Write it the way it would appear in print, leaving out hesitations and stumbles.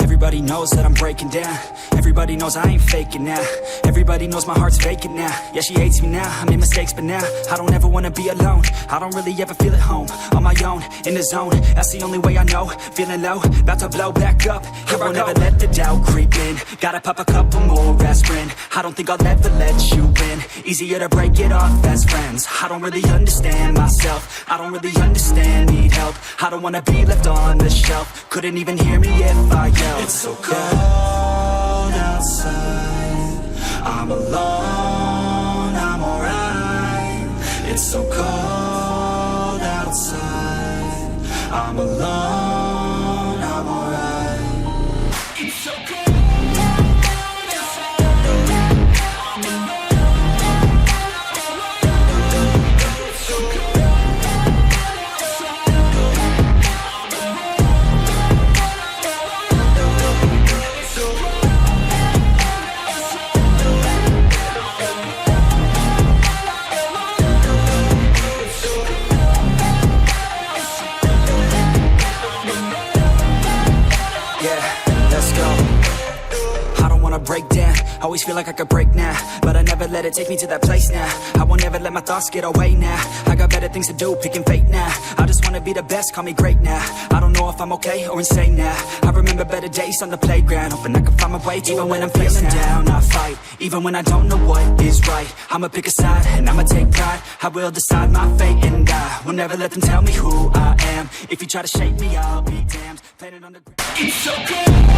Everybody knows that I'm breaking down. Everybody knows I ain't faking now. Everybody knows my heart's vacant now. Yeah, she hates me now, I made mistakes but now I don't ever wanna be alone. I don't really ever feel at home. On my own, in the zone, that's the only way I know. Feeling low, about to blow back up. Here I won't ever let the doubt creep in. Gotta pop a couple more aspirin. I don't think I'll ever let you in. Easier to break it off as friends. I don't really understand myself. I don't really understand, need help. I don't wanna be left on the shelf. Couldn't even hear me if I yelled. It's so cold outside, I'm alone, I'm alright. It's so cold outside, I'm alone, I'm alright. It's so cold. Break down, always feel like I could break now, but I never let it take me to that place now. I won't ever let my thoughts get away now. I got better things to do, picking fate now. I just wanna be the best, call me great now. I don't know if I'm okay or insane now. I remember better days on the playground, hoping I can find my way. Even when I'm feeling down, I fight. Even when I don't know what is right, I'ma pick a side and I'ma take pride. I will decide my fate and I will never let them tell me who I am. If you try to shake me, I'll be damned. Planet on the ground. It's so cold.